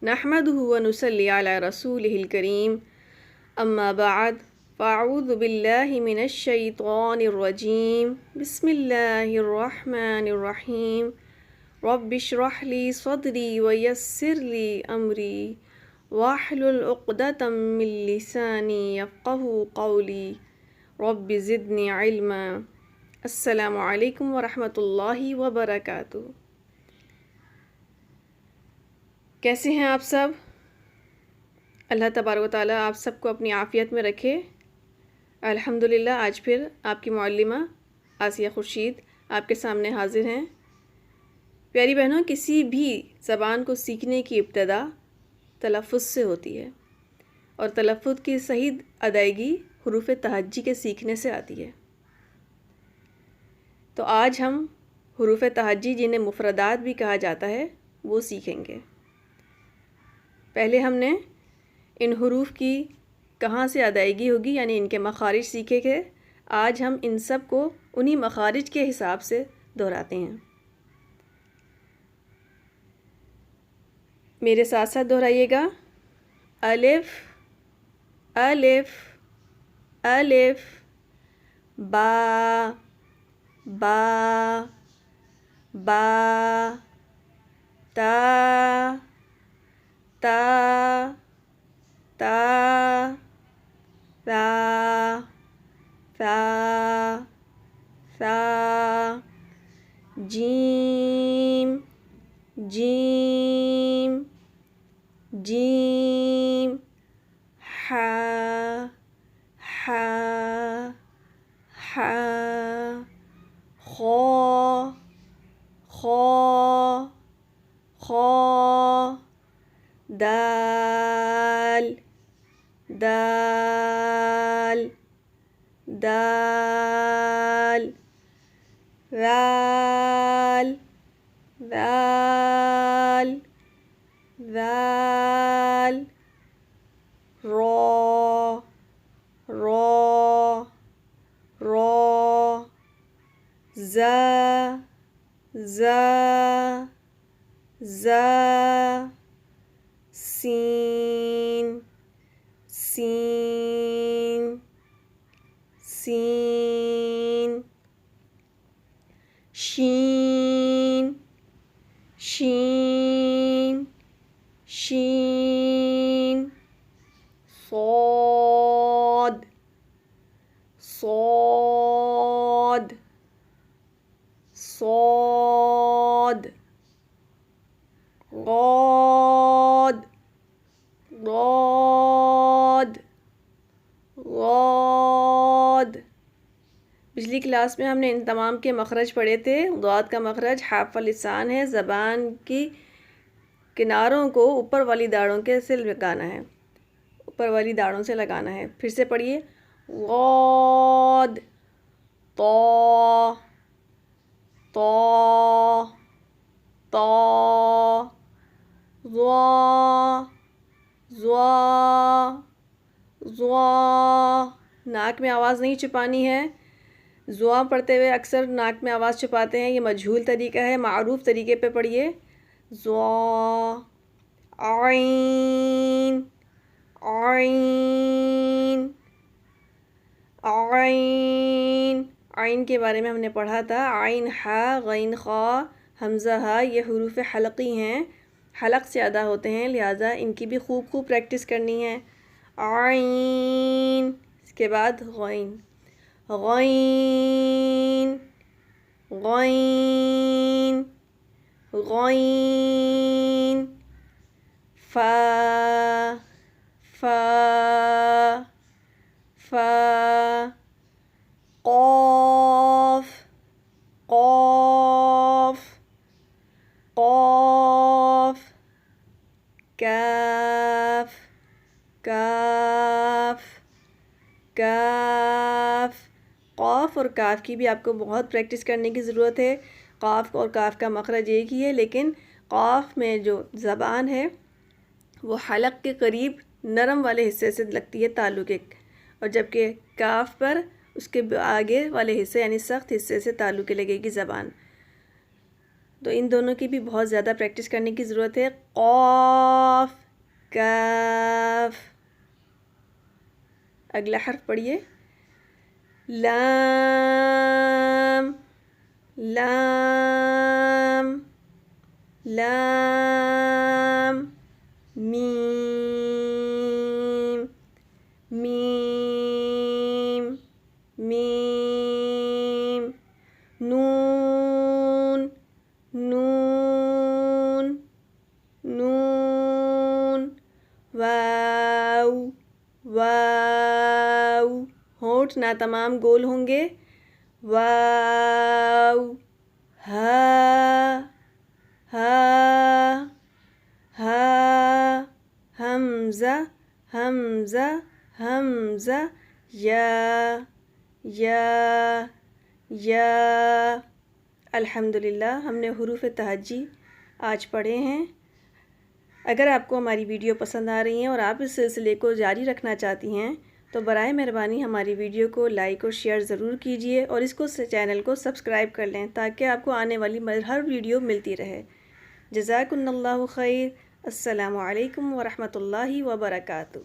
नहमदुहु व नुसल्ली अला रसूलिहिल करीम अम्मा बाद फ़अऊज़ु बिल्लाहि मिनश शैतानिर रजीम बिस्मिल्लाहिर रहमानिर रहीम रब्बिश्रह ली सदरी व यस्सिर ली अमरी वाहलुल उक़दतम मिन लिसानी यफ़क़हू क़ौली रब्बि ज़िदनी इल्मा। अस्सलामु अलैकुम व रहमतुल्लाहि व बरकातुहू। कैसे हैं आप सब? अल्लाह तबारक व तआला आप सबको अपनी आफ़ियत में रखे। अल्हम्दुलिल्लाह आज फिर आपकी मुअल्लिमा आसिया खुर्शीद आपके सामने हाजिर हैं। प्यारी बहनों, किसी भी ज़बान को सीखने की इब्तिदा तलफ़्फ़ुज़ से होती है और तलफ़्फ़ुज़ की सही अदायगी हुरूफ tahajji के सीखने से आती है। तो आज हम हुरूफ tahajji, जिन्हें मुफ़रदात भी कहा जाता है, वो सीखेंगे। पहले हमने इन हुरूफ की कहाँ से अदायगी होगी यानी इनके मखारिज सीखे थे। आज हम इन सब को उन्हीं मखारिज के हिसाब से दोहराते हैं। मेरे साथ साथ दोहराइएगा। अलिफ अलिफ अलिफ, बा बा बा, ता ता ता, सा सा सा, जीम जीम जीम, हा हा हा, खौ खौ खौ, दाल दाल दाल, दाल दाल दाल, रो रो रो, ज़ा ज़ा ज़ा, सीन सीन सीन, शीन शीन शीन, सौद सौद सौद, गौद गौद गौद। पिछली क्लास में हमने इन तमाम के मखरज पढ़े थे। गौद का मखरज हाफ़ लिसान है, ज़बान की किनारों को ऊपर वाली दाढ़ों के से लगाना है, ऊपर वाली दाढ़ों से लगाना है। फिर से पढ़िए। गौद, तो तो तो, ज़ा ज़ा ज़ा, नाक में आवाज़ नहीं छुपानी है। ज़ुआ पढ़ते हुए अक्सर नाक में आवाज़ छुपाते हैं, ये मजहूल तरीका है। मारूफ तरीके पे पढ़िए। ज़ुआ, आइन आइन आइन, आइन के बारे में हमने पढ़ा था। आइन हा, गैन खा, हमज़ा हा, ये हुरूफ हलक़ी हैं, हलक़ से अदा होते हैं, लिहाजा इनकी भी खूब खूब प्रैक्टिस करनी है। आइन, इसके बाद गैन गैन गैन गैन, फा फा फा, क़ाफ़ क़ाफ़ क़ाफ़, काफ काफ काफ। क़ाफ़ और काफ की भी आपको बहुत प्रैक्टिस करने की ज़रूरत है। क़ाफ़ और काफ का मखरज एक ही है, लेकिन क़ाफ़ में जो ज़बान है वो हलक़ के करीब नरम वाले हिस्से से लगती है, ताल्लुक़ एक, और जबकि काफ पर उसके आगे वाले हिस्से यानी सख्त हिस्से से ताल्लुक़ लगेगी ज़बान। تو ان دونوں کی بھی بہت زیادہ پریکٹس کرنے کی ضرورت ہے. قاف کاف. اگلا حرف پڑھیے. لام لام لام. میم میم میم. نون نون نون. واو واو. ہونٹ نہ تمام گول ہوں گے. واو. ہا ہا ہا. حمزہ حمزہ حمزہ. یا یا یا. الحمدللہ ہم نے حروف تہجی آج پڑھے ہیں. اگر آپ کو ہماری ویڈیو پسند آ رہی ہیں اور آپ اس سلسلے کو جاری رکھنا چاہتی ہیں تو برائے مہربانی ہماری ویڈیو کو لائک اور شیئر ضرور کیجیے اور اس کو چینل کو سبسکرائب کر لیں تاکہ آپ کو آنے والی ہر ویڈیو ملتی رہے. جزاکم اللہ خیر. السلام علیکم ورحمۃ اللہ وبرکاتہ.